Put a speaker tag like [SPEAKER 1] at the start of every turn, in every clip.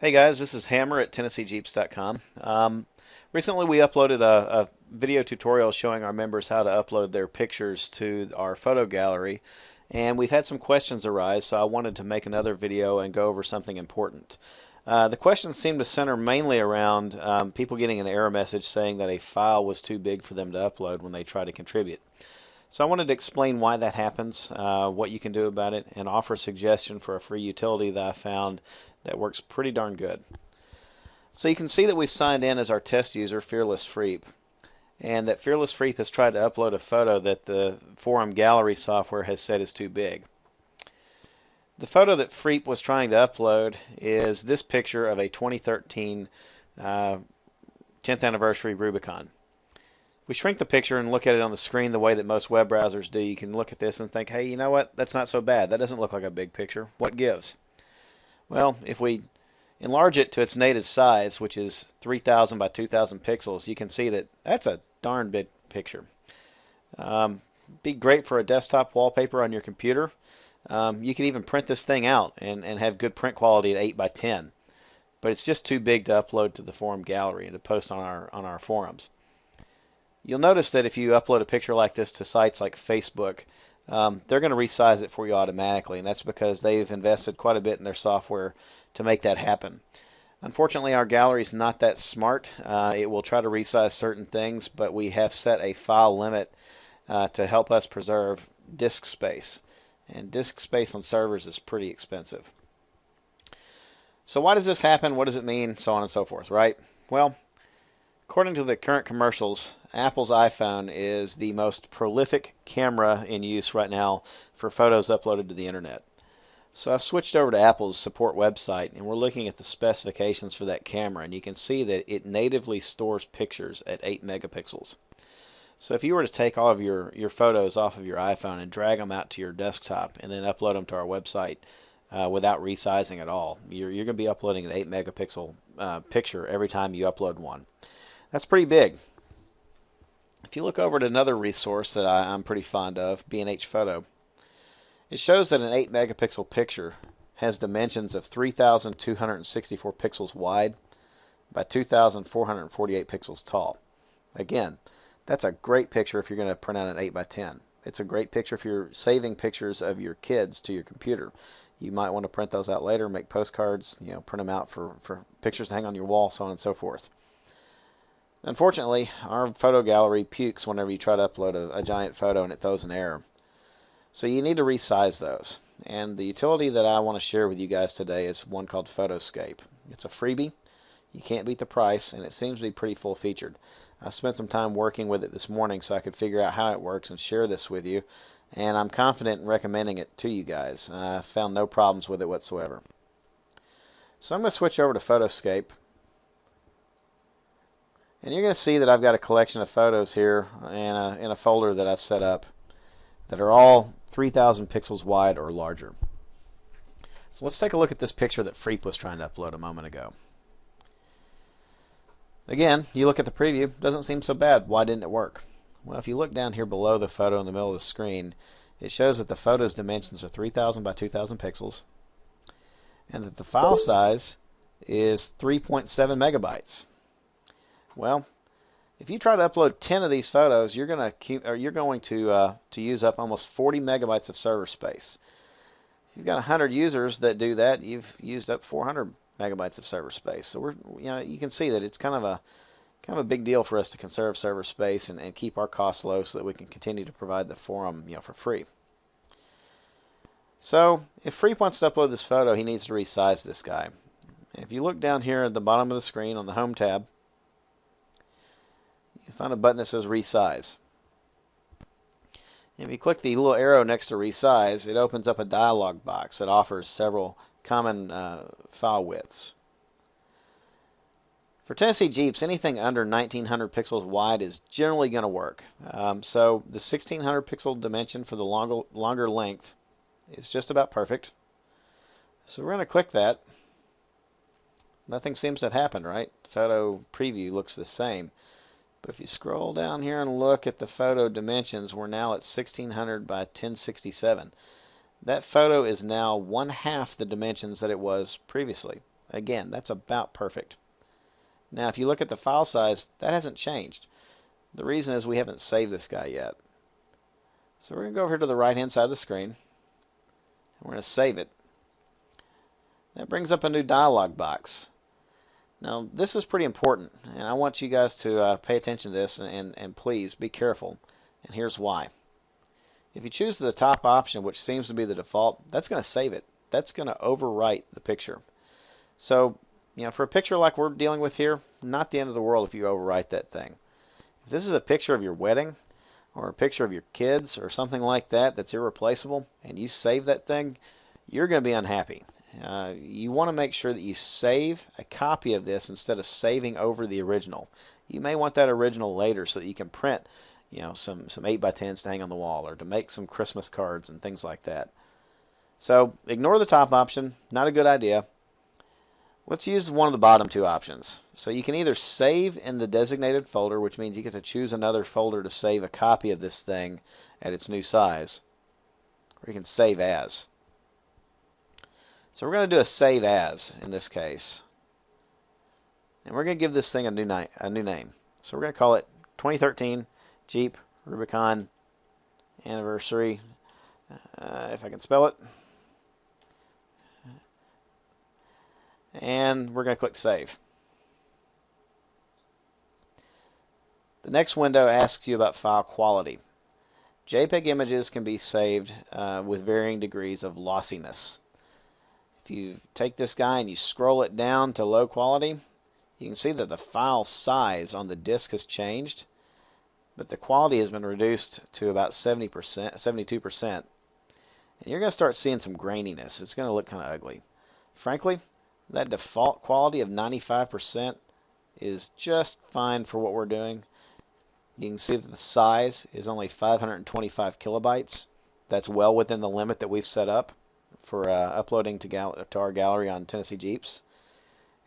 [SPEAKER 1] Hey guys, this is Hammer at TNJeeps.com. Recently we uploaded a video tutorial showing our members how to upload their pictures to our photo gallery, and we've had some questions arise, so I wanted to make another video and go over something important. The questions seem to center mainly around people getting an error message saying that a file was too big for them to upload when they try to contribute. So I wanted to explain why that happens, what you can do about it, and offer a suggestion for a free utility that I found that works pretty darn good. So you can see that we've signed in as our test user, Fearless Freep, and that Fearless Freep has tried to upload a photo that the forum gallery software has said is too big. The photo that Freep was trying to upload is this picture of a 2013 10th anniversary Rubicon. We shrink the picture and look at it on the screen the way that most web browsers do. You can look at this and think, hey, you know what? That's not so bad. That doesn't look like a big picture. What gives? Well, if we enlarge it to its native size, which is 3000 by 2000 pixels, you can see that that's a darn big picture. Be great for a desktop wallpaper on your computer. You can even print this thing out and have good print quality at 8 by 10. But it's just too big to upload to the forum gallery and to post on our forums. You'll notice that if you upload a picture like this to sites like Facebook, they're going to resize it for you automatically, and that's because they've invested quite a bit in their software to make that happen. Unfortunately, our gallery is not that smart. It will try to resize certain things, but we have set a file limit to help us preserve disk space. And disk space on servers is pretty expensive. So why does this happen? What does it mean? So on and so forth, right? Well, according to the current commercials, Apple's iPhone is the most prolific camera in use right now for photos uploaded to the internet. So I've switched over to Apple's support website, and we're looking at the specifications for that camera, and you can see that it natively stores pictures at 8 megapixels. So if you were to take all of your photos off of your iPhone and drag them out to your desktop and then upload them to our website without resizing at all, you're going to be uploading an 8 megapixel picture every time you upload one. That's pretty big. If you look over at another resource that I'm pretty fond of, B&H Photo, it shows that an 8 megapixel picture has dimensions of 3,264 pixels wide by 2,448 pixels tall. Again, that's a great picture if you're going to print out an 8 by 10. It's a great picture if you're saving pictures of your kids to your computer. You might want to print those out later, make postcards, print them out for pictures to hang on your wall, so on and so forth. Unfortunately, our photo gallery pukes whenever you try to upload a giant photo and it throws an error. So you need to resize those. And the utility that I want to share with you guys today is one called Photoscape. It's a freebie. You can't beat the price, and it seems to be pretty full-featured. I spent some time working with it this morning so I could figure out how it works and share this with you. And I'm confident in recommending it to you guys. I found no problems with it whatsoever. So I'm going to switch over to Photoscape. And you're going to see that I've got a collection of photos here in a folder that I've set up that are all 3,000 pixels wide or larger. So let's take a look at this picture that Freep was trying to upload a moment ago. Again, you look at the preview, doesn't seem so bad. Why didn't it work? Well, if you look down here below the photo in the middle of the screen, it shows that the photo's dimensions are 3,000 by 2,000 pixels and that the file size is 3.7 megabytes. Well, if you try to upload 10 of these photos, you're going to use up almost 40 megabytes of server space. If you've got 100 users that do that, you've used up 400 megabytes of server space. So you can see that it's kind of a big deal for us to conserve server space and keep our costs low so that we can continue to provide the forum for free. So if Freep wants to upload this photo, he needs to resize this guy. If you look down here at the bottom of the screen on the Home tab, you find a button that says Resize. If you click the little arrow next to Resize, it opens up a dialog box that offers several common file widths. For TNJeeps, anything under 1900 pixels wide is generally going to work. So the 1600 pixel dimension for the longer length is just about perfect. So we're going to click that. Nothing seems to have happened, right? Photo preview looks the same. But if you scroll down here and look at the photo dimensions, we're now at 1600 by 1067. That photo is now 1/2 the dimensions that it was previously. Again, that's about perfect. Now, if you look at the file size, that hasn't changed. The reason is we haven't saved this guy yet. So we're going to go over here to the right-hand side of the screen, and we're going to save it. That brings up a new dialog box. Now, this is pretty important, and I want you guys to pay attention to this, and please be careful. And here's why. If you choose the top option, which seems to be the default, that's going to save it. That's going to overwrite the picture. So, for a picture like we're dealing with here, not the end of the world if you overwrite that thing. If this is a picture of your wedding, or a picture of your kids, or something like that that's irreplaceable, and you save that thing, you're going to be unhappy. You want to make sure that you save a copy of this instead of saving over the original. You may want that original later so that you can print, some 8x10s to hang on the wall, or to make some Christmas cards and things like that. So ignore the top option, not a good idea. Let's use one of the bottom two options. So you can either save in the designated folder, which means you get to choose another folder to save a copy of this thing at its new size, or you can save as. So we're going to do a save as in this case. And we're going to give this thing a new name. So we're going to call it 2013 Jeep Rubicon Anniversary, if I can spell it. And we're going to click Save. The next window asks you about file quality. JPEG images can be saved with varying degrees of lossiness. If you take this guy and you scroll it down to low quality, you can see that the file size on the disk has changed, but the quality has been reduced to about 70%, 72%. And you're going to start seeing some graininess. It's going to look kind of ugly. Frankly, that default quality of 95% is just fine for what we're doing. You can see that the size is only 525 kilobytes. That's well within the limit that we've set up for uploading to our gallery on Tennessee Jeeps.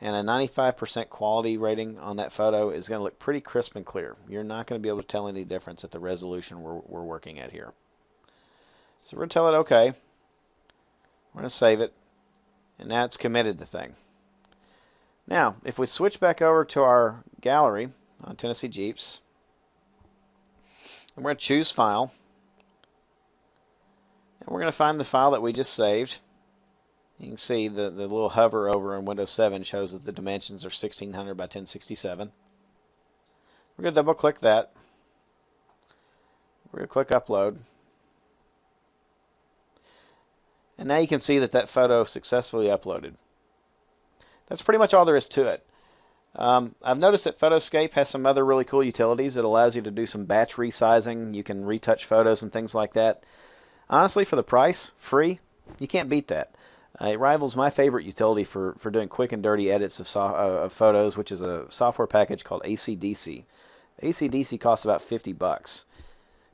[SPEAKER 1] And a 95% quality rating on that photo is going to look pretty crisp and clear. You're not going to be able to tell any difference at the resolution we're working at here. So we're going to tell it OK. We're going to save it. And now it's committed the thing. Now, if we switch back over to our gallery on Tennessee Jeeps, and we're going to choose File, and we're going to find the file that we just saved. You can see the little hover over in Windows 7 shows that the dimensions are 1600 by 1067. We're going to double click that. We're going to click Upload. And now you can see that photo successfully uploaded. That's pretty much all there is to it. I've noticed that Photoscape has some other really cool utilities that allows you to do some batch resizing. You can retouch photos and things like that. Honestly, for the price, free, you can't beat that. It rivals my favorite utility for doing quick and dirty edits of photos, which is a software package called ACDC. ACDC costs about $50.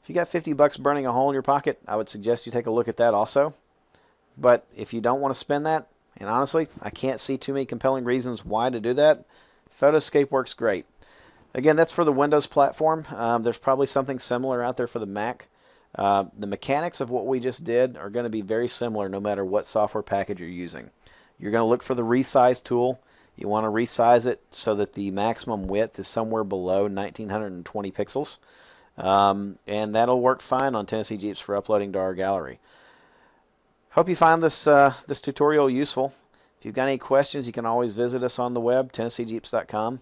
[SPEAKER 1] If you got $50 burning a hole in your pocket, I would suggest you take a look at that also. But if you don't want to spend that, and honestly, I can't see too many compelling reasons why to do that, Photoscape works great. Again, that's for the Windows platform. There's probably something similar out there for the Mac. The mechanics of what we just did are going to be very similar no matter what software package you're using. You're going to look for the resize tool. You want to resize it so that the maximum width is somewhere below 1920 pixels. And that'll work fine on Tennessee Jeeps for uploading to our gallery. Hope you find this tutorial useful. If you've got any questions, you can always visit us on the web, TennesseeJeeps.com.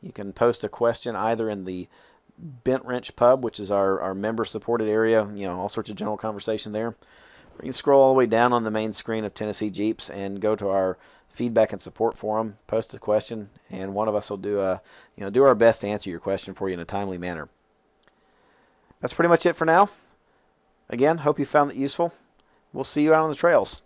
[SPEAKER 1] You can post a question either in the Bent Wrench Pub, which is our member-supported area, all sorts of general conversation there. Or you can scroll all the way down on the main screen of Tennessee Jeeps and go to our feedback and support forum, post a question, and one of us will do our best to answer your question for you in a timely manner. That's pretty much it for now. Again, hope you found it useful. We'll see you out on the trails.